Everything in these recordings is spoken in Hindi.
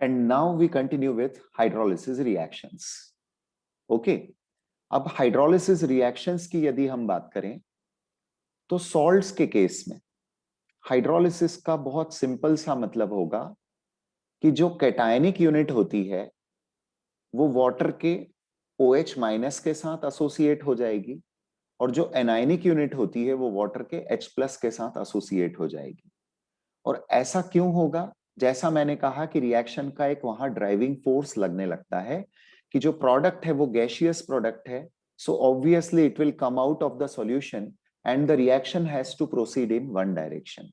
And now we continue with hydrolysis reactions. Okay, अब हाइड्रोलिसिस रिएक्शंस की यदि हम बात करें तो सॉल्ट्स के केस में हाइड्रोलिसिस का बहुत सिंपल सा मतलब होगा कि जो कैटायनिक यूनिट होती है वो वाटर के OH माइनस के साथ एसोसिएट हो जाएगी और जो एनायनिक यूनिट होती है वो वाटर के H प्लस के साथ एसोसिएट हो जाएगी। और ऐसा क्यों होगा? जैसा मैंने कहा कि रिएक्शन का एक वहां ड्राइविंग फोर्स लगने लगता है कि जो प्रोडक्ट है वो गैसियस प्रोडक्ट है, so obviously it will come out of the solution and the reaction has to proceed in one direction.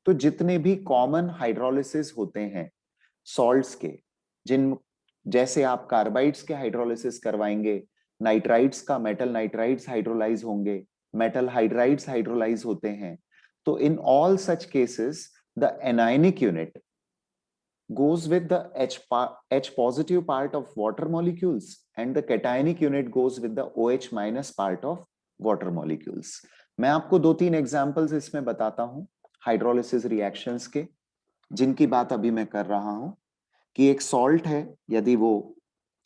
तो जितने भी कॉमन हाइड्रोलिसिस होते हैं सॉल्ट्स के, जिन जैसे आप कार्बाइड्स के हाइड्रोलिसिस करवाएंगे, नाइट्राइड्स का मेटल नाइट्राइड्स हाइड्रोलाइज होंगे, मेटल हाइड्राइड्स हाइड्रोलाइज होते हैं, तो in all such cases the anionic unit goes with the H positive part of water molecules and the cationic unit goes with the OH minus part of water molecules. मैं आपको दो तीन एग्जांपल्स इसमें बताता हूं हाइड्रोलिसिस रिएक्शंस के, जिनकी बात अभी मैं कर रहा हूं कि एक सॉल्ट है, यदि वो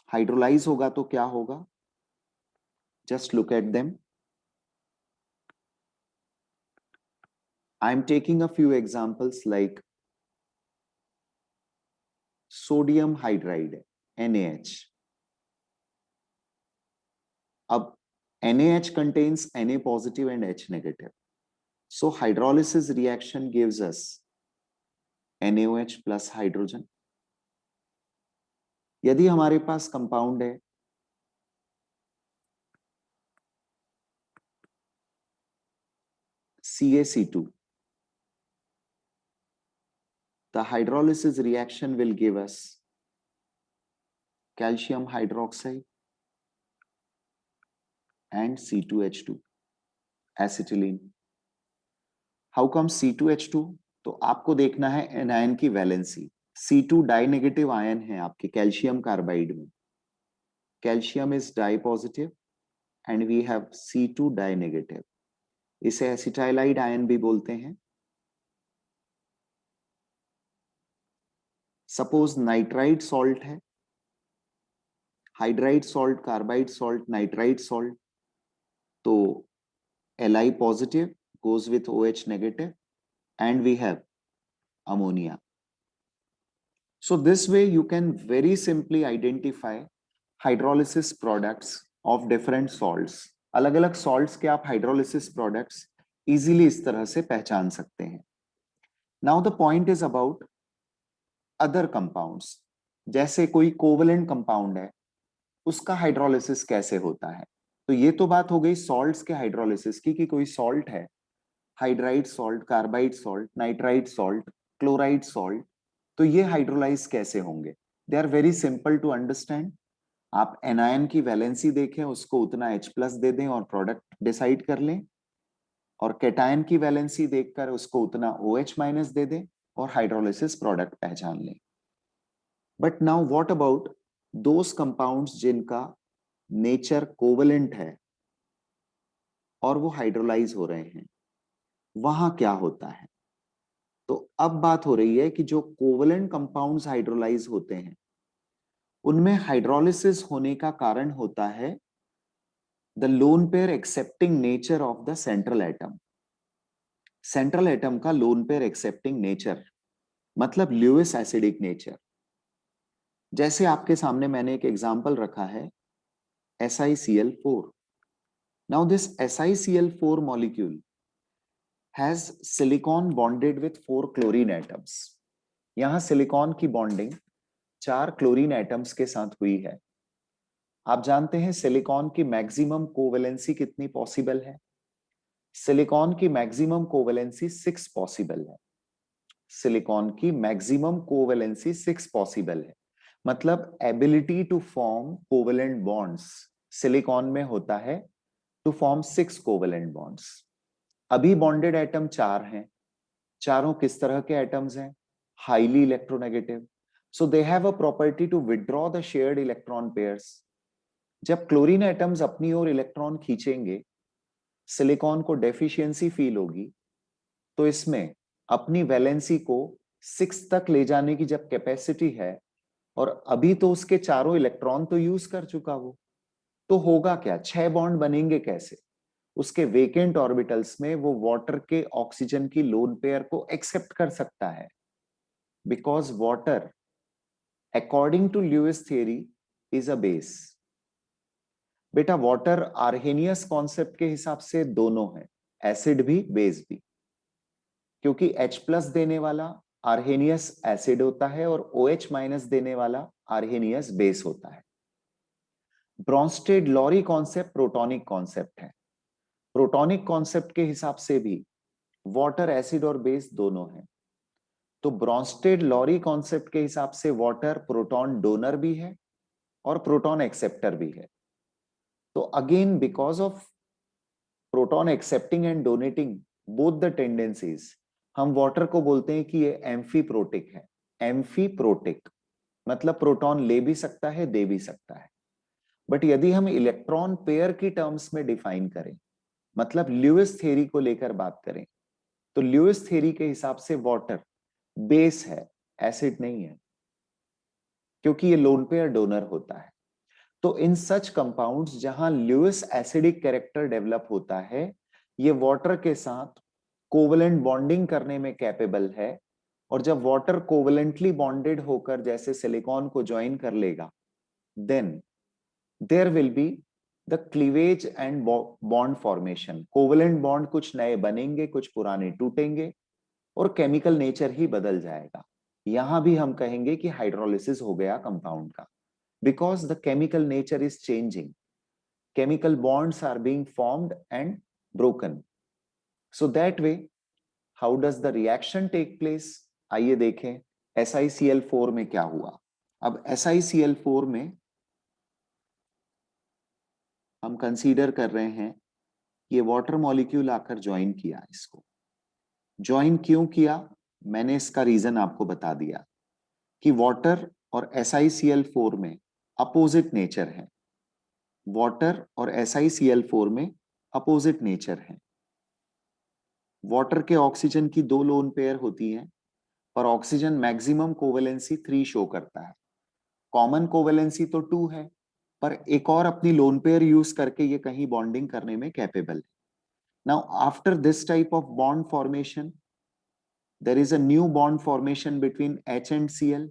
हाइड्रोलाइज होगा तो क्या होगा। Just look at them. I am taking a few examples like sodium hydride NaH। अब NaH contains Na positive and H negative. So hydrolysis reaction gives us NaOH plus hydrogen. यदि हमारे पास कंपाउंड है CaC2, the hydrolysis reaction will give us calcium hydroxide and C2H2 acetylene. How come C2H2? तो आपको देखना है एनायन की valency. C2 di negative ion है आपके कैल्शियम कार्बाइड में, calcium is di positive and we have C2 di negative, इसे एसिटाइलाइड आयन भी बोलते हैं। सपोज नाइट्राइड सॉल्ट है, hydride salt, carbide salt, nitride salt, तो Li positive goes with OH negative and we have ammonia. So this way you can very simply identify hydrolysis products of different salts. अलग अलग salts के आप hydrolysis products easily इस तरह से पहचान सकते हैं। Now the point is about other compounds. जैसे कोई कोवलेंट कंपाउंड है, उसका हाइड्रोलिसिस कैसे होता है। तो ये तो बात हो गई सॉल्ट्स के हाइड्रोलिसिस की कि कोई सॉल्ट है, hydride salt, carbide salt, nitride salt, chloride salt, तो ये हाइड्रोलाइज कैसे होंगे। They are very simple to understand. आप एनायन की वैलेंसी देखें, उसको उतना H प्लस दे दें और प्रोडक्ट डिसाइड कर लें, और कैटायन की वैलेंसी देखकर उसको उतना OH माइनस दे दें और हाइड्रोलिसिस प्रोडक्ट पहचान लें। But now what about those compounds जिनका नेचर कोवलेंट है और वो हाइड्रोलाइज हो रहे हैं, वहां क्या होता है। तो अब बात हो रही है कि जो कोवलेंट कंपाउंड्स हाइड्रोलाइज होते हैं उनमें हाइड्रोलिसिस होने का कारण होता है the lone pair accepting nature of the central atom. Central atom का लोन पेयर एक्सेप्टिंग नेचर मतलब ल्यूइस एसिडिक नेचर। जैसे आपके सामने मैंने एक एग्जांपल रखा है SiCl4। Now this SiCl4 molecule has silicon bonded with 4 chlorine atoms. यहां सिलिकॉन की बॉन्डिंग 4 क्लोरीन एटम्स के साथ हुई है। आप जानते हैं सिलिकॉन की मैक्सिमम कोवेलेंसी कितनी पॉसिबल है। सिलिकॉन की मैक्सिमम कोवेलेंसी 6 पॉसिबल है। सिलिकॉन की मैक्सिमम कोवेलेंसी 6 पॉसिबल है, मतलब ability to form covalent bonds silicon में होता है टू फॉर्म 6 कोवेलेंट बॉन्ड्स। अभी बॉन्डेड एटम 4 हैं। चारों किस तरह के एटम्स हैं? Highly electronegative, so they have a property to withdraw the shared electron pairs. जब क्लोरीन एटम्स अपनी ओर इलेक्ट्रॉन खींचेंगे, सिलिकॉन को डेफिशिएंसी फील होगी, तो इसमें अपनी वैलेंसी को 6 तक ले जाने की जब कैपेसिटी है, और अभी तो उसके चारों इलेक्ट्रॉन तो यूज कर चुका वो, तो होगा क्या, 6 बॉन्ड बनेंगे कैसे? उसके वेकेंट ऑर्बिटल्स में वो वाटर के ऑक्सीजन की लोन पेयर को एक्सेप्ट कर सकता है, because water according to Lewis theory is a base. बेटा वाटर आर्हेनियस कॉन्सेप्ट के हिसाब से दोनों है, एसिड भी बेस भी, क्योंकि H प्लस देने वाला आर्हेनियस एसिड होता है और OH माइनस देने वाला आर्हेनियस बेस होता है। ब्रॉन्स्टेड लॉरी कॉन्सेप्ट प्रोटॉनिक कॉन्सेप्ट है। प्रोटॉनिक कॉन्सेप्ट के हिसाब से भी वाटर एसिड और बेस दोनों है। तो ब्रॉन्स्टेड लॉरी कॉन्सेप्ट के हिसाब से वाटर प्रोटॉन डोनर भी है और प्रोटॉन एक्सेप्टर भी है। तो again because of proton accepting and donating both the tendencies, हम वाटर को बोलते हैं कि ये एम्फीप्रोटिक है। एम्फीप्रोटिक मतलब प्रोटॉन ले भी सकता है, दे भी सकता है। बट यदि हम इलेक्ट्रॉन पेयर की टर्म्स में डिफाइन करें, मतलब ल्यूइस थ्योरी को लेकर बात करें, तो ल्यूइस थ्योरी के हिसाब से वाटर बेस है, एसिड नहीं है, क्योंकि ये लोन पेयर डोनर होता है। तो इन सच कंपाउंड्स जहां ल्यूइस एसिडिक कैरेक्टर डेवलप होता है, ये वाटर के साथ कोवलेंट बॉन्डिंग करने में कैपेबल है। और जब वाटर कोवलेंटली बॉन्डेड होकर जैसे सिलिकॉन को ज्वाइन कर लेगा, then there will be the cleavage and bond formation. Covalent bond कुछ नए बनेंगे, कुछ पुराने टूटेंगे और केमिकल नेचर ही बदल जाएगा। यहां भी हम कहेंगे कि हाइड्रोलिसिस हो गया कंपाउंड का, because the chemical nature is changing. Chemical bonds are being formed and broken. So that way, how does the reaction take place? आइए देखें SiCl4 में क्या हुआ। अब SiCl4 में हम कंसीडर कर रहे हैं ये वाटर मॉलिक्यूल आकर ज्वाइन किया। इसको ज्वाइन क्यों किया, मैंने इसका रीजन आपको बता दिया कि वाटर और SiCl4 में अपोजिट नेचर है। वाटर और SiCl4 में अपोजिट नेचर है। वाटर के ऑक्सीजन की 2 लोन पेयर होती हैं, पर ऑक्सीजन मैक्सिमम कोवेलेंसी 3 शो करता है। कॉमन कोवेलेंसी तो 2 है, पर एक और अपनी लोन पेयर यूज करके ये कहीं बॉन्डिंग करने में कैपेबल है। Now after this type of bond formation, there is a new bond formation between H and Cl,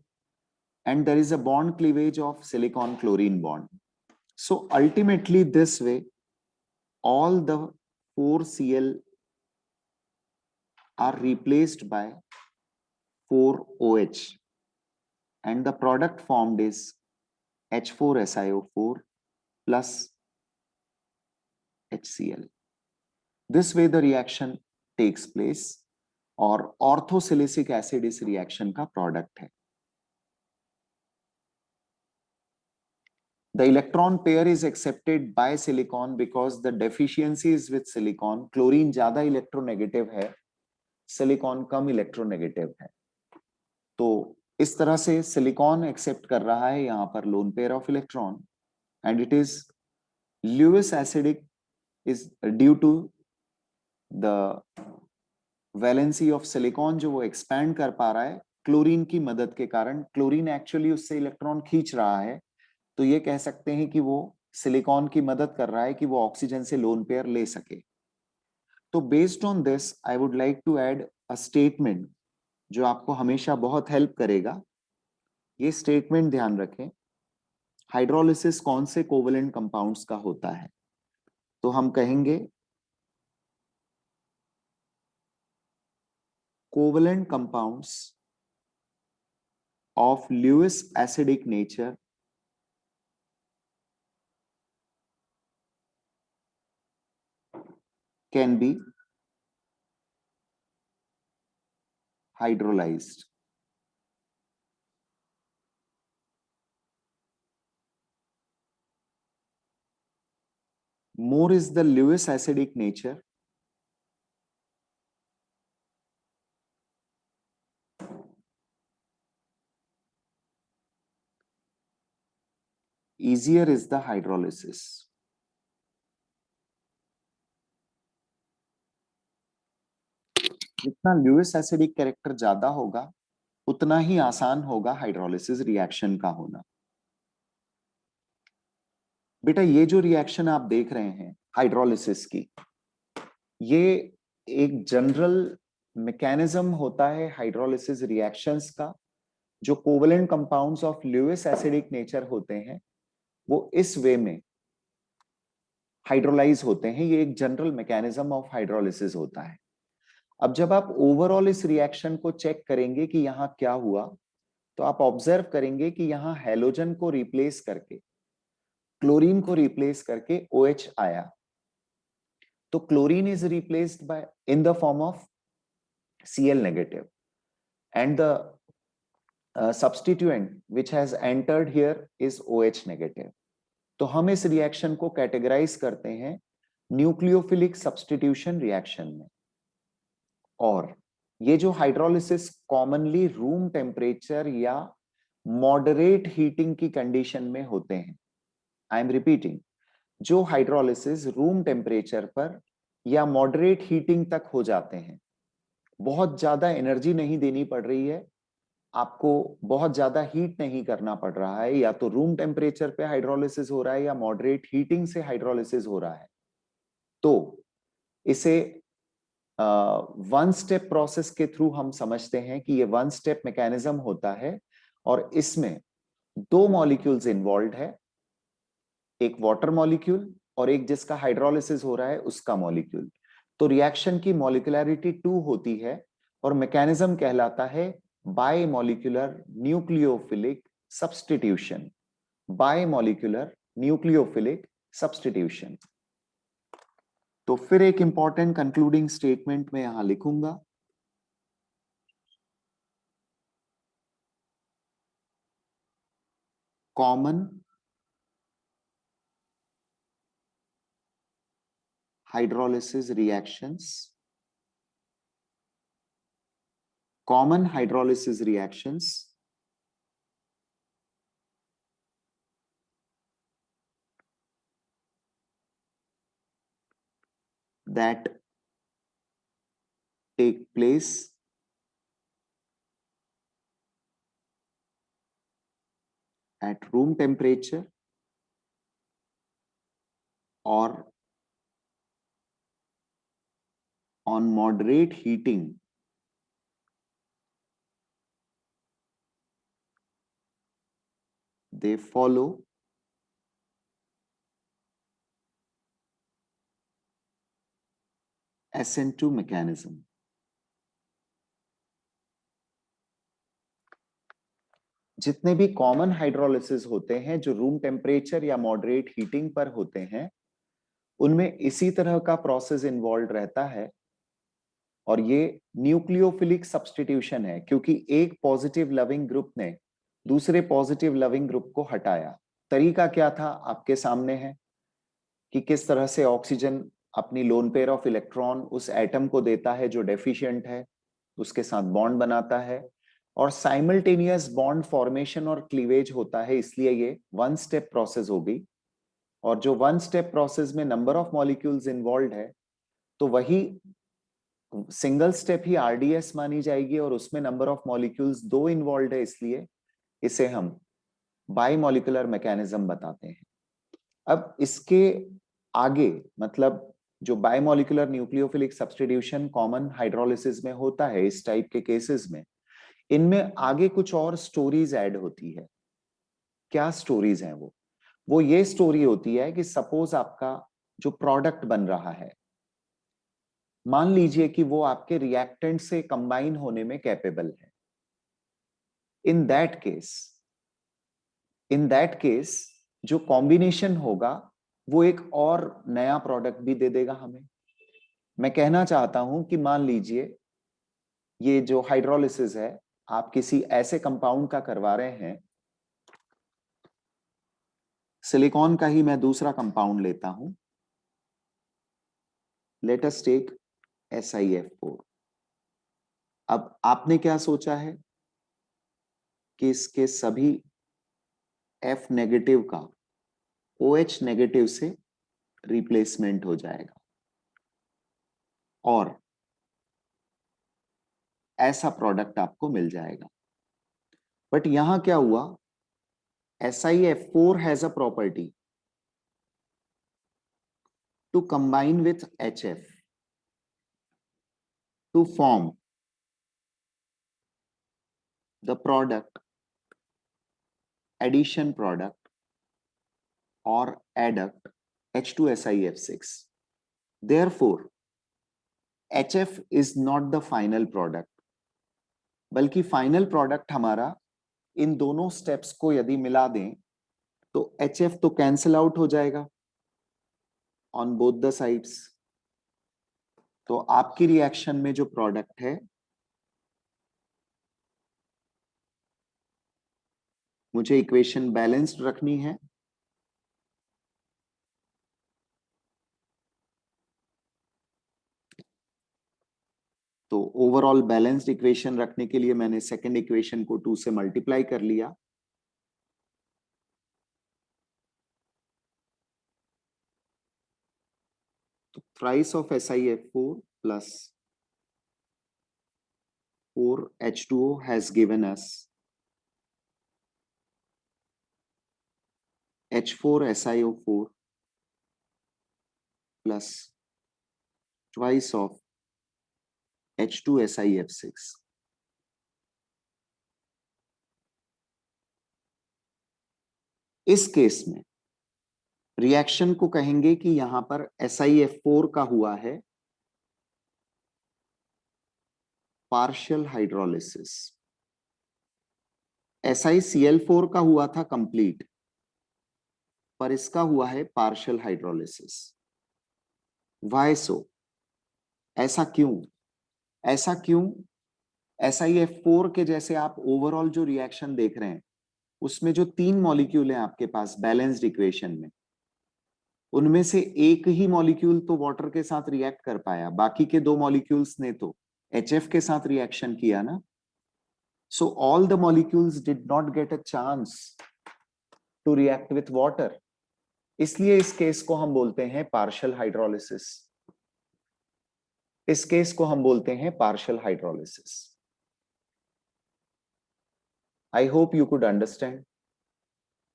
and there is a bond cleavage of silicon chlorine bond. So ultimately this way all the 4 Cl are replaced by 4 OH, and the product formed is H4SiO4 plus HCl. This way the reaction takes place और ऑर्थोसिलिसिक एसिड इस रिएक्शन का प्रोडक्ट है। The electron pair is accepted by silicon because the deficiency is with silicon. Chlorine ज्यादा इलेक्ट्रोनेगेटिव है, सिलिकॉन कम इलेक्ट्रोनेगेटिव है। तो इस तरह से सिलिकॉन एक्सेप्ट कर रहा है यहां पर lone pair of electron, and it is Lewis acidic is due to the valency of silicon जो वो एक्सपैंड कर पा रहा है क्लोरीन की मदद के कारण। क्लोरीन एक्चुअली उससे इलेक्ट्रॉन खींच रहा है, तो ये कह सकते हैं कि वो सिलिकॉन की मदद कर रहा है कि वो ऑक्सीजन से लोन पेयर ले सके। तो based on this I would like to add a statement जो आपको हमेशा बहुत हेल्प करेगा। ये स्टेटमेंट ध्यान रखें, हाइड्रोलिसिस कौन से कोवेलेंट कंपाउंड्स का होता है, तो हम कहेंगे covalent compounds of Lewis acidic nature can be hydrolyzed. More is the Lewis acidic nature, easier is the hydrolysis. जितना ल्यूइस एसिडिक कैरेक्टर ज्यादा होगा उतना ही आसान होगा हाइड्रोलिसिस रिएक्शन का होना। बेटा ये जो रिएक्शन आप देख रहे हैं हाइड्रोलिसिस की, ये एक जनरल मैकेनिज्म होता है हाइड्रोलिसिस रिएक्शंस का। जो covalent compounds of Lewis acidic nature होते हैं वो इस वे में हाइड्रोलाइज होते हैं। ये एक जनरल मैकेनिज्म ऑफ हाइड्रोलिसिस होता है। अब जब आप ओवरऑल इस रिएक्शन को चेक करेंगे कि यहाँ क्या हुआ, तो आप ऑब्जर्व करेंगे कि यहाँ हेलोजन को रिप्लेस करके, क्लोरीन को रिप्लेस करके OH आया। तो chlorine is replaced by in the form of Cl negative and the substituent which has entered here is OH negative. तो हम इस रिएक्शन को कैटेगराइज करते हैं न्यूक्लियोफिलिक सब्स्टिट्यूशन रिएक्शन में। और ये जो हाइड्रोलिसिस कॉमनली रूम टेम्परेचर या मॉडरेट हीटिंग की कंडीशन में होते हैं। आई एम रिपीटिंग, जो हाइड्रोलिसिस रूम टेम्परेचर पर या मॉडरेट हीटिंग तक हो जाते हैं, बहुत ज्यादा एनर्जी नहीं देनी पड़ रही है, आपको बहुत ज्यादा हीट नहीं करना पड़ रहा है, या तो रूम टेम्परेचर पे हाइड्रोलिसिस हो रहा है या मॉडरेट हीटिंग से हाइड्रोलिसिस हो रहा है, तो इसे वन स्टेप प्रोसेस के थ्रू हम समझते हैं कि ये वन स्टेप मैकेनिज्म होता है और इसमें दो मॉलिक्यूल्स इन्वॉल्व है, एक वाटर मॉलिक्यूल और एक जिसका हाइड्रोलिसिस हो रहा है उसका मॉलिक्यूल। तो रिएक्शन की मॉलिक्यूलैरिटी 2 होती है और मैकेनिज्म कहलाता है bimolecular nucleophilic substitution. Bimolecular nucleophilic substitution. तो फिर एक इंपॉर्टेंट कंक्लूडिंग स्टेटमेंट में यहां लिखूंगा, common hydrolysis reactions, common hydrolysis reactions that take place at room temperature or on moderate heating they follow SN2 mechanism। जितने भी कॉमन हाइड्रोलिसिस होते हैं जो रूम टेम्परेचर या मॉडरेट हीटिंग पर होते हैं, उनमें इसी तरह का प्रोसेस इन्वॉल्व रहता है और ये न्यूक्लियोफिलिक सब्स्टिट्यूशन है, क्योंकि एक पॉजिटिव लविंग ग्रुप ने दूसरे पॉजिटिव लविंग ग्रुप को हटाया। तरीका क्या था आपके सामने है कि किस तरह से ऑक्सीजन अपनी लोन पेयर ऑफ इलेक्ट्रॉन उस एटम को देता है जो डेफिशिएंट है, उसके साथ बॉन्ड बनाता है और साइमल्टेनियस बॉन्ड फॉर्मेशन और क्लीवेज होता है, इसलिए ये वन स्टेप प्रोसेस हो गई। और जो वन स्टेप प्रोसेस में नंबर ऑफ मॉलिक्यूल्स इन्वॉल्व है, तो वही सिंगल स्टेप ही RDS मानी जाएगी और उसमें नंबर ऑफ मॉलिक्यूल्स 2 इन्वॉल्व है, इसलिए इसे हम बायमॉलिक्यूलर मैकेनिज्म बताते हैं। अब इसके आगे मतलब जो bimolecular nucleophilic substitution common hydrolysis में होता है इस टाइप के केसेस में, इनमें आगे कुछ और स्टोरीज ऐड होती है। क्या स्टोरीज हैं वो ये स्टोरी होती है कि सपोज आपका जो प्रोडक्ट बन रहा है, मान लीजिए कि वो आपके रिएक्टेंट से कंबाइन होने में कैपेबल है। इन दैट केस जो कॉम्बिनेशन होगा वो एक और नया प्रोडक्ट भी दे देगा हमें। मैं कहना चाहता हूं कि मान लीजिए ये जो हाइड्रोलिसिस है आप किसी ऐसे कंपाउंड का करवा रहे हैं, सिलिकॉन का ही मैं दूसरा कंपाउंड लेता हूं, लेट अस टेक SiF4। अब आपने क्या सोचा है कि इसके सभी F नेगेटिव का OH नेगेटिव से रिप्लेसमेंट हो जाएगा और ऐसा प्रोडक्ट आपको मिल जाएगा। बट यहां क्या हुआ, SiF4 has a property to combine with HF to form the product, addition product or adduct H2SiF6. Therefore, HF is not the final product, बल्कि फाइनल प्रोडक्ट हमारा इन दोनों स्टेप्स को यदि मिला दें तो HF तो कैंसिल आउट हो जाएगा ऑन बोथ द साइड्स। तो आपकी रिएक्शन में जो प्रोडक्ट है, मुझे इक्वेशन बैलेंस्ड रखनी है, तो ओवरऑल बैलेंस्ड इक्वेशन रखने के लिए मैंने सेकंड इक्वेशन को 2 से मल्टीप्लाई कर लिया। तो thrice of SiF4 plus 4H2O has given us H4SiO4 plus twice of H2SiF6. इस केस में रिएक्शन को कहेंगे कि यहां पर SiF4 का हुआ है पार्शियल हाइड्रोलिसिस, SiCl4 का हुआ था कंप्लीट, पर इसका हुआ है पार्शियल हाइड्रोलिसिस। वाई सो? ऐसा क्यों? ऐसा क्यों? SiF4 के जैसे आप ओवरऑल जो रिएक्शन देख रहे हैं उसमें जो 3 मॉलिक्यूल हैं आपके पास बैलेंस्ड इक्वेशन में, उनमें से एक ही मॉलिक्यूल तो वाटर के साथ रिएक्ट कर पाया, बाकी के 2 मॉलिक्यूल्स ने तो HF के साथ रिएक्शन किया ना। So all the molecules did not get a chance to react with water, इसलिए इस केस को हम बोलते हैं पार्शियल हाइड्रोलिसिस। इस केस को हम बोलते हैं partial hydrolysis. I hope you could understand.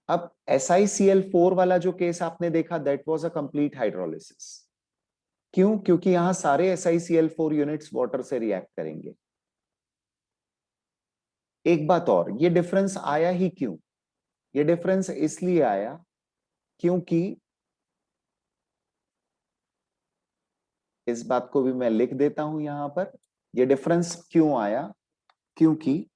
अब SiCl4 वाला जो केस आपने देखा, that was a complete hydrolysis. क्यों? क्योंकि यहां सारे SiCl4 यूनिट्स वाटर से रिएक्ट करेंगे। एक बात और, ये डिफरेंस आया ही क्यों? ये डिफरेंस इसलिए आया क्योंकि, इस बात को भी मैं लिख देता हूं यहां पर, ये डिफरेंस क्यों आया? क्योंकि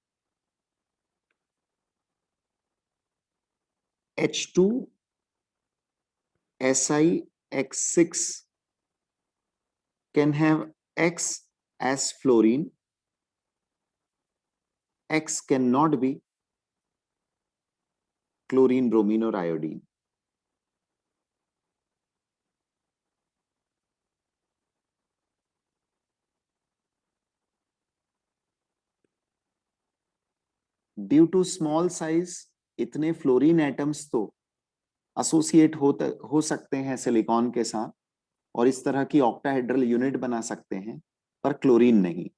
H2SiX6 can have X as fluorine. X cannot be chlorine, bromine or iodine. Due to small size, इतने फ्लोरीन एटम्स तो एसोसिएट हो सकते हैं सिलिकॉन के साथ और इस तरह की ऑक्टाहेड्रल यूनिट बना सकते हैं, पर क्लोरीन नहीं।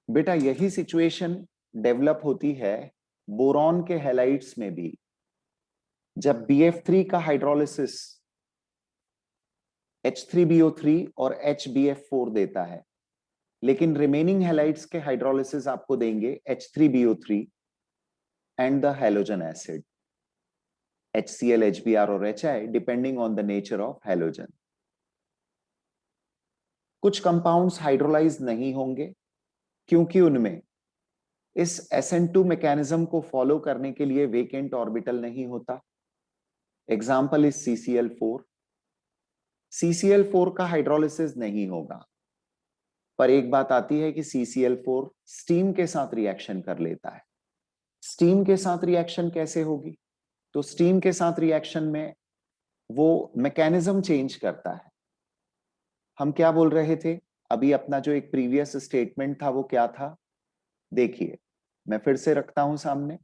बेटा यही सिचुएशन डेवलप होती है बोरॉन के हैलाइड्स में भी। जब BF3 का हाइड्रोलिसिस H3BO3 और HBF4 देता है, लेकिन रिमेनिंग हैलाइड्स के हाइड्रोलिसिस आपको देंगे H3BO3 and the halogen acid HCl, HBr और HI, depending on the nature of halogen. कुछ कंपाउंड्स हाइड्रोलाइज नहीं होंगे क्योंकि उनमें इस SN2 मैकेनिज्म को फॉलो करने के लिए वेकेंट ऑर्बिटल नहीं होता। Example is CCl4। CCl4 का हाइड्रोलिसिस नहीं होगा, पर एक बात आती है कि CCl4 स्टीम के साथ रिएक्शन कर लेता है। स्टीम के साथ रिएक्शन कैसे होगी? तो स्टीम के साथ रिएक्शन में वो मैकेनिज्म चेंज करता है। हम क्या बोल रहे थे अभी? अपना जो एक प्रीवियस स्टेटमेंट था वो क्या था? देखिए, मैं फिर से रखता हूं सामने।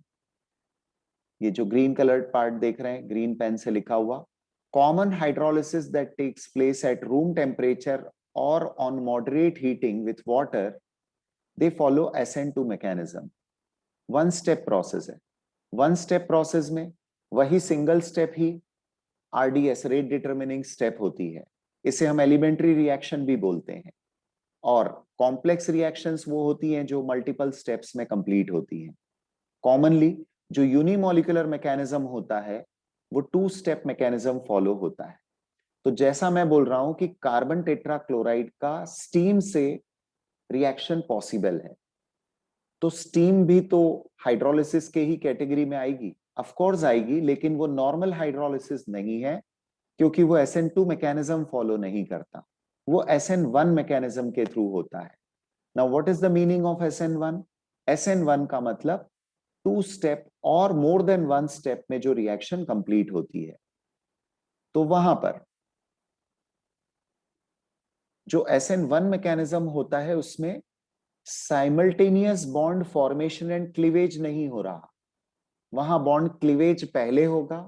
ये जो ग्रीन कलर्ड पार्ट देख रहे हैं, ग्रीन पेन से लिखा हुआ, common hydrolysis that takes place at room temperature और on moderate heating with water, they follow SN2 mechanism. One step process है। वन स्टेप प्रोसेस में वही सिंगल स्टेप ही RDS, रेट डिटरमिनिंग स्टेप होती है। इसे हम एलिमेंट्री रिएक्शन भी बोलते हैं। और कॉम्प्लेक्स रिएक्शंस वो होती हैं जो मल्टीपल स्टेप्स में कंप्लीट होती हैं। कॉमनली जो यूनिमोलिकुलर मैकेनिज्म होता है वो 2 स्टेप मैकेनिज्म फॉलो होता है। तो जैसा मैं बोल रहा हूं कि कार्बन टेट्राक्लोराइड का स्टीम से रिएक्शन पॉसिबल है, तो स्टीम भी तो हाइड्रोलिसिस के ही कैटेगरी में आएगी, ऑफ कोर्स आएगी, लेकिन वो नॉर्मल हाइड्रोलिसिस नहीं है, क्योंकि वो SN2 मैकेनिज्म फॉलो नहीं करता, वो SN1 मैकेनिज्म के थ्रू होता है। Now what is the meaning of SN1? SN1 का मतलब 2 स्टेप और मोर देन 1 स्टेप में जो रिएक्शन कंप्लीट होती है। तो वहां पर जो SN1 मैकेनिज्म होता है उसमें simultaneous bond formation and cleavage नहीं हो रहा, वहां बॉन्ड क्लीवेज पहले होगा,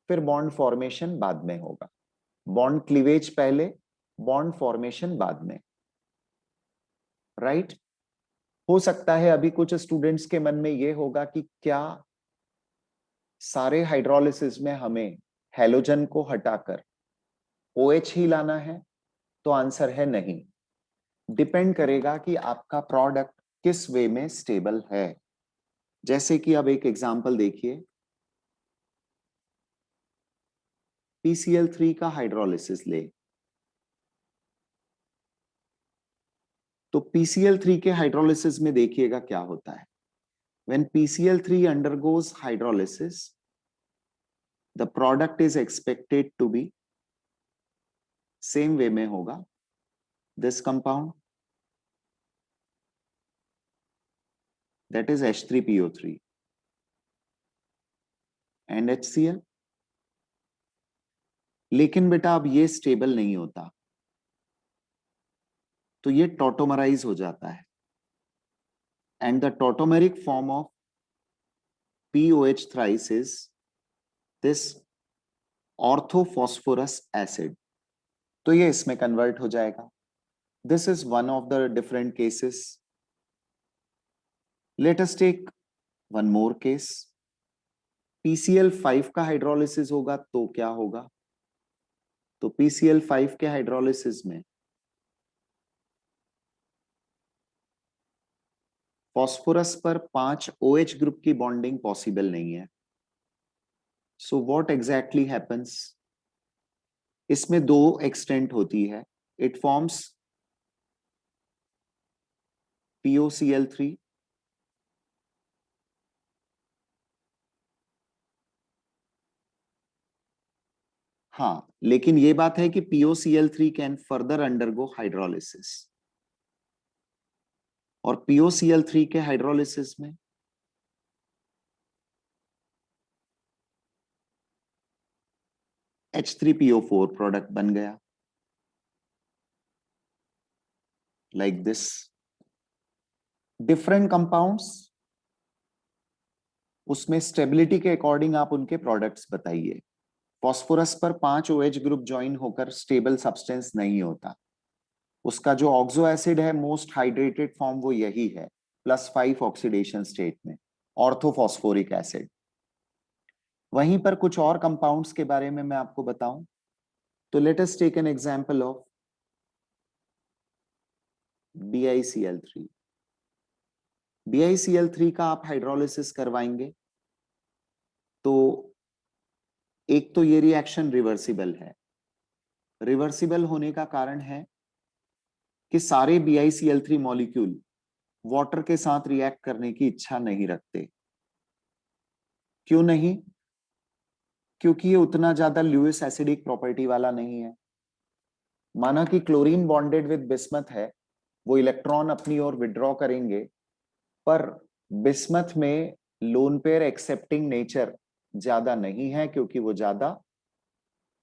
फिर बॉन्ड फॉर्मेशन बाद में होगा। बॉन्ड क्लीवेज पहले, बॉन्ड फॉर्मेशन बाद में, राइट? हो सकता है अभी कुछ स्टूडेंट्स के मन में ये होगा कि क्या सारे हाइड्रोलिसिस में हमें हैलोजन को हटाकर OH ही लाना है? तो आंसर है नहीं। डिपेंड करेगा कि आपका प्रोडक्ट किस वे में स्टेबल है। जैसे कि अब एक एग्जांपल देखिए, PCl3 का हाइड्रोलिसिस ले, तो PCl3 के हाइड्रोलिसिस में देखिएगा क्या होता है। When PCl3 undergoes hydrolysis, the product is expected to be same way में होगा, this compound, that is H3PO3 and HCl। लेकिन बेटा अब ये स्टेबल नहीं होता, तो ये टॉटोमराइज हो जाता है, and the tautomeric form of POH thrice is this orthophosphorus acid, तो ये इसमें कन्वर्ट हो जाएगा। This is one of the different cases. Let us take one more case. PCl5 का हाइड्रोलिसिस होगा तो क्या होगा? तो PCl5 के हाइड्रोलिसिस में फॉस्फोरस पर 5 OH ग्रुप की बॉन्डिंग पॉसिबल नहीं है। So what exactly happens? इसमें 2 एक्सटेंट होती है। इट फॉर्म्स POCl3 हाँ, लेकिन ये बात है कि POCl3 can further undergo hydrolysis, और POCl3 के हाइड्रोलिसिस में H3PO4 प्रोडक्ट बन गया, लाइक दिस। डिफरेंट कंपाउंड्स, उसमें स्टेबिलिटी के अकॉर्डिंग आप उनके प्रोडक्ट्स बताइए। फॉस्फोरस पर 5 OH ग्रुप ज्वाइन होकर स्टेबल सब्सटेंस नहीं होता, उसका जो ऑक्सो एसिड है मोस्ट हाइड्रेटेड फॉर्म वो यही है, +5 ऑक्सीडेशन स्टेट में, ऑर्थोफॉस्फोरिक एसिड। वहीं पर कुछ और कंपाउंड्स के बारे में मैं आपको बताऊं, तो let us take an example of BiCl3। BiCl3 का आप हाइड्रोलिसिस करवाएंगे तो एक तो ये रिएक्शन रिवर्सिबल है। रिवर्सिबल होने का कारण है कि सारे BiCl3 मॉलिक्यूल वाटर के साथ रिएक्ट करने की इच्छा नहीं रखते। क्यों नहीं? क्योंकि ये उतना ज्यादा ल्यूइस एसिडिक प्रॉपर्टी वाला नहीं है। माना कि क्लोरीन बॉन्डेड विद बिस्मथ है, वो इलेक्ट्रॉन अपनी ओर विड्रॉ करेंगे, पर बिस्मथ में लोन पेयर एक्सेप्टिंग नेचर ज्यादा नहीं है, क्योंकि वो ज्यादा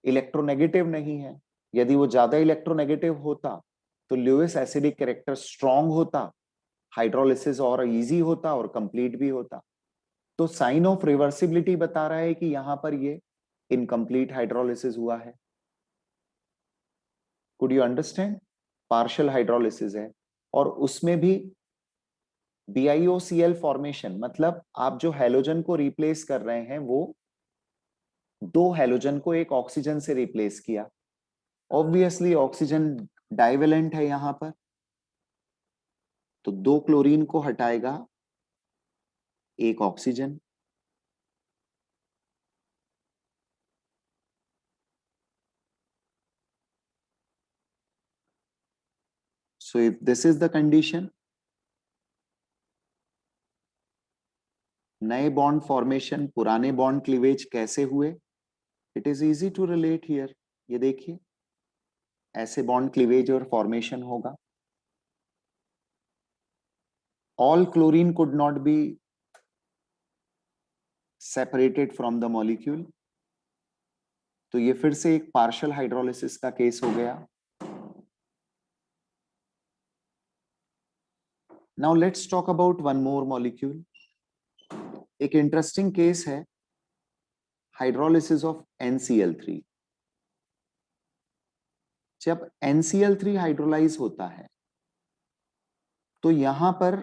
इलेक्ट्रोनेगेटिव नहीं है। यदि वो ज्यादा इलेक्ट्रोनेगेटिव होता तो ल्यूइस एसिडिक कैरेक्टर स्ट्रांग होता, हाइड्रोलिसिस और इजी होता और कंप्लीट भी होता। तो साइन ऑफ रिवर्सिबिलिटी बता रहा है कि यहां पर ये इनकम्प्लीट हाइड्रोलिसिस हुआ है। Could you understand? Partial hydrolysis है और उसमें भी BiOCl फॉर्मेशन, मतलब आप जो हैलोजन को रिप्लेस कर रहे हैं वो दो हैलोजन को एक ऑक्सीजन से रिप्लेस किया। ऑब्वियसली ऑक्सीजन डाइवेलेंट है यहां पर, तो दो क्लोरीन को हटाएगा एक oxygen. So if this is the condition, नए बॉन्ड फॉर्मेशन, पुराने बॉन्ड क्लीवेज कैसे हुए? It is easy to relate here. ये देखिए, ऐसे बॉन्ड क्लीवेज और फॉर्मेशन होगा। All chlorine could not be separated from the molecule, तो ये फिर से एक पार्शियल हाइड्रोलिसिस का केस हो गया। Now let's talk about one more molecule. एक इंटरेस्टिंग केस है हाइड्रोलिसिस ऑफ NCl3। जब NCl3 हाइड्रोलाइज होता है तो यहां पर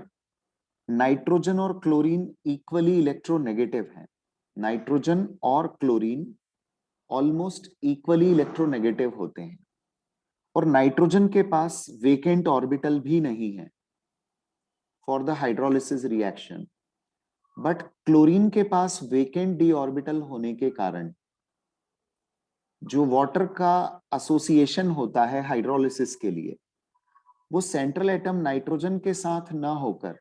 नाइट्रोजन और क्लोरीन इक्वली इलेक्ट्रोनेगेटिव है। नाइट्रोजन और क्लोरीन ऑलमोस्ट इक्वली इलेक्ट्रोनेगेटिव होते हैं और नाइट्रोजन के पास वेकेंट ऑर्बिटल भी नहीं है for the hydrolysis reaction, but chlorine के पास वेकेंट डी ऑर्बिटल होने के कारण जो वाटर का एसोसिएशन होता है हाइड्रोलिसिस के लिए, वो सेंट्रल एटम नाइट्रोजन के साथ ना होकर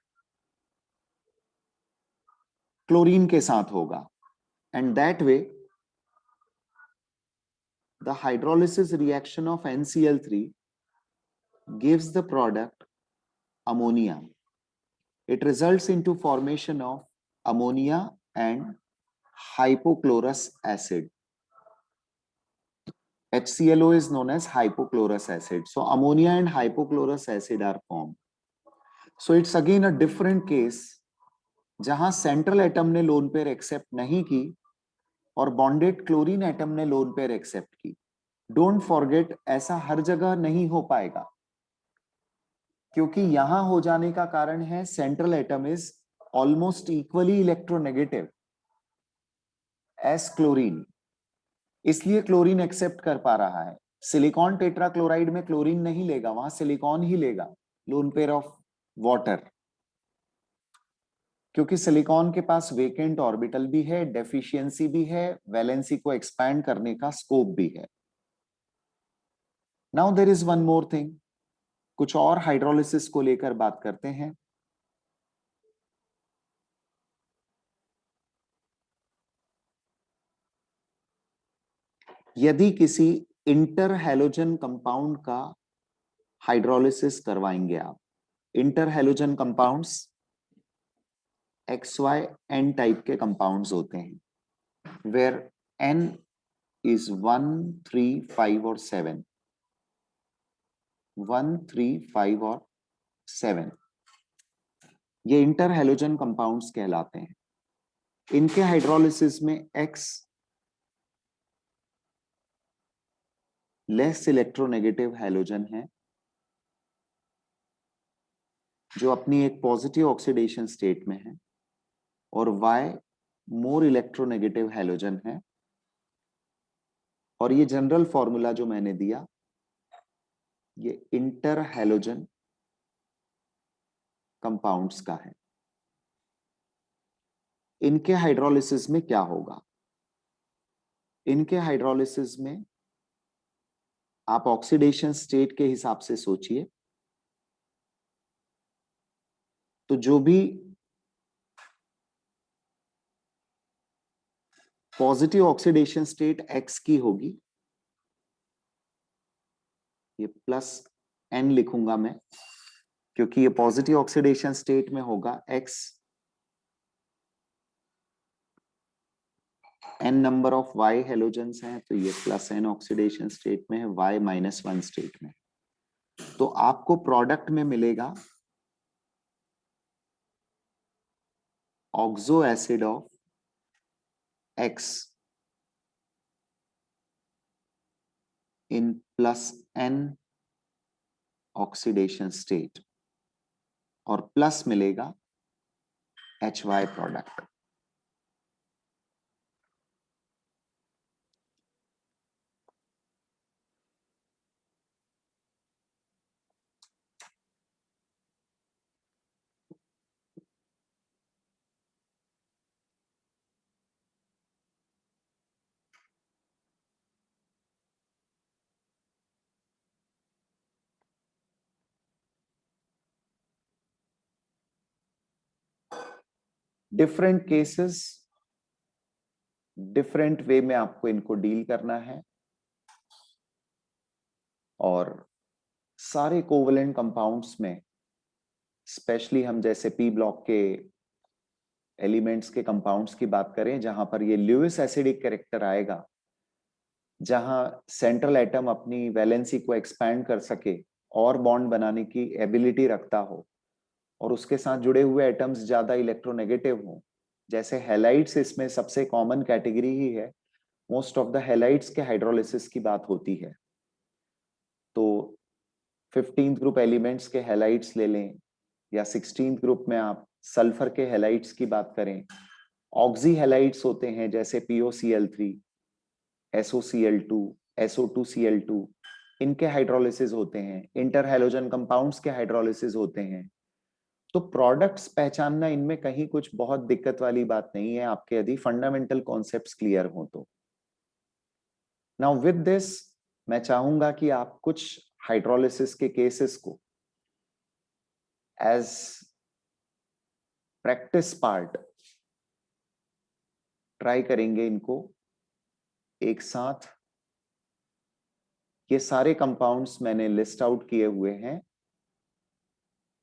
क्लोरीन के साथ होगा, and that way the hydrolysis reaction of NCl3 gives the product ammonia. It results into formation of ammonia and hypochlorous acid. HClO is known as hypochlorous acid. So ammonia and hypochlorous acid are formed. So it's again a different case जहां सेंट्रल एटम ने लोन पेयर एक्सेप्ट नहीं की और बॉन्डेड क्लोरीन एटम ने लोन पेयर एक्सेप्ट की। डोंट फॉरगेट, ऐसा हर जगह नहीं हो पाएगा, क्योंकि यहां हो जाने का कारण है central atom is almost equally electronegative as chlorine, इसलिए क्लोरीन एक्सेप्ट कर पा रहा है। सिलिकॉन टेट्राक्लोराइड में क्लोरीन नहीं लेगा, वहां सिलिकॉन ही लेगा, लोन पेयर ऑफ वाटर, क्योंकि सिलिकॉन के पास वेकेंट ऑर्बिटल भी है, डेफिशिएंसी भी है, वैलेंसी को एक्सपैंड करने का स्कोप भी है। Now there is one more thing, कुछ और हाइड्रोलिसिस को लेकर बात करते हैं। यदि किसी इंटर हैलोजन कंपाउंड का हाइड्रोलिसिस करवाएंगे आप, inter halogen compounds XY-N type के कंपाउंड्स होते हैं, वेयर N इज 1, 3, 5 और 7, 1, 3, 5 और 7, ये इंटर हैलोजन कंपाउंड्स कहलाते हैं। इनके हाइड्रोलिसिस में X लेस इलेक्ट्रोनेगेटिव हैलोजन है जो अपनी एक पॉजिटिव ऑक्सीडेशन स्टेट में है, और Y मोर इलेक्ट्रोनेगेटिव हैलोजन है। और ये जनरल फॉर्मूला जो मैंने दिया, ये इंटर हैलोजन कंपाउंड्स का है। इनके हाइड्रोलिसिस में क्या होगा? इनके हाइड्रोलिसिस में आप ऑक्सीडेशन स्टेट के हिसाब से सोचिए, तो जो भी पॉजिटिव ऑक्सीडेशन स्टेट X की होगी, ये +N लिखूंगा मैं, क्योंकि ये पॉजिटिव ऑक्सीडेशन स्टेट में होगा X n number of Y halogens हैं, तो ये +N ऑक्सीडेशन स्टेट में है, Y -1 स्टेट में। तो आपको प्रोडक्ट में मिलेगा oxo acid of X in +N oxidation state, और प्लस मिलेगा HY product. Different cases, different way में आपको इनको डील करना है, और सारे कोवेलेंट कंपाउंड्स में, स्पेशली हम जैसे पी ब्लॉक के एलिमेंट्स के कंपाउंड्स की बात करें, जहां पर ये ल्यूइस एसिडिक कैरेक्टर आएगा, जहां सेंट्रल एटम अपनी वैलेंसी को एक्सपैंड कर सके और बॉन्ड बनाने की एबिलिटी रखता हो, और उसके साथ जुड़े हुए एटम्स ज्यादा इलेक्ट्रोनेगेटिव हो, जैसे हैलाइड्स इसमें सबसे कॉमन कैटेगरी ही है। मोस्ट ऑफ द हैलाइड्स के हाइड्रोलिसिस की बात होती है, तो 15th ग्रुप एलिमेंट्स के हैलाइड्स ले लें, या 16th ग्रुप में आप सल्फर के हैलाइड्स की बात करें। ऑक्सी हैलाइड्स होते हैं जैसे POCl3, SOCl2, SO2Cl2, इनके हाइड्रोलिसिस होते हैं। इंटर हैलोजन कंपाउंड्स के हाइड्रोलिसिस होते हैं। तो प्रोडक्ट्स पहचानना इनमें कहीं कुछ बहुत दिक्कत वाली बात नहीं है, आपके यदि फंडामेंटल कॉन्सेप्ट्स क्लियर हो तो। नाउ विद दिस मैं चाहूंगा कि आप कुछ हाइड्रोलिसिस के केसेस को एज प्रैक्टिस पार्ट ट्राई करेंगे इनको एक साथ। ये सारे कंपाउंड्स मैंने लिस्ट आउट किए हुए हैं,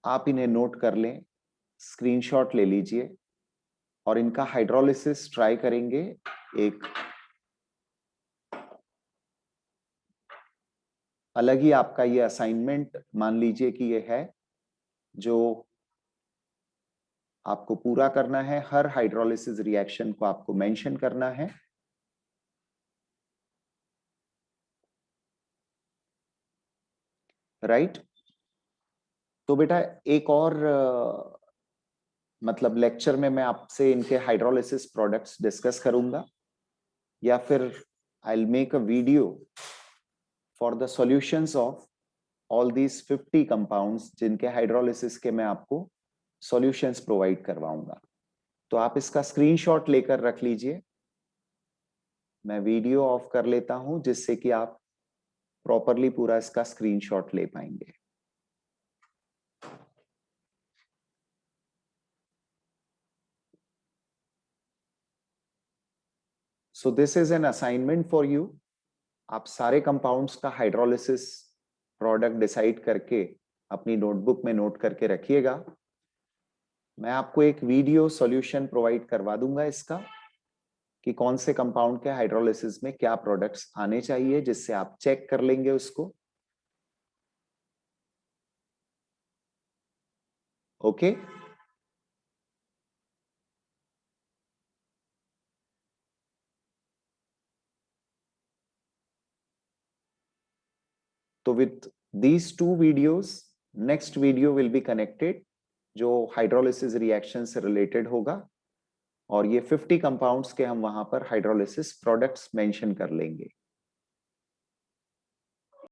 आप इन्हें नोट कर लें, स्क्रीनशॉट ले लीजिए, और इनका हाइड्रोलिसिस ट्राई करेंगे। एक अलग ही आपका ये असाइनमेंट मान लीजिए कि ये है, जो आपको पूरा करना है। हर हाइड्रोलिसिस रिएक्शन को आपको मेंशन करना है। राइट? तो बेटा एक और मतलब लेक्चर में मैं आपसे इनके हाइड्रोलिसिस प्रोडक्ट्स डिस्कस करूंगा, या फिर I will make a video for the solutions of all these 50 compounds, जिनके हाइड्रोलिसिस के मैं आपको सॉल्यूशंस प्रोवाइड करवाऊंगा। तो आप इसका स्क्रीनशॉट लेकर रख लीजिए। मैं वीडियो ऑफ कर लेता हूं, जिससे कि आप प्रॉपरली पूरा इसका स्क्रीनशॉट ले पाएंगे। So this is an assignment for you. आप सारे कंपाउंड्स का हाइड्रोलिसिस प्रोडक्ट डिसाइड करके अपनी नोटबुक में नोट करके रखिएगा। मैं आपको एक वीडियो सॉल्यूशन प्रोवाइड करवा दूंगा इसका, कि कौन से कंपाउंड के हाइड्रोलिसिस में क्या प्रोडक्ट्स आने चाहिए, जिससे आप चेक कर लेंगे उसको। ओके? तो with these 2 videos, next video will be connected, जो हाइड्रोलिसिस रिएक्शन से रिलेटेड होगा, और ये 50 कंपाउंड्स के हम वहां पर हाइड्रोलिसिस प्रोडक्ट्स मेंशन कर लेंगे।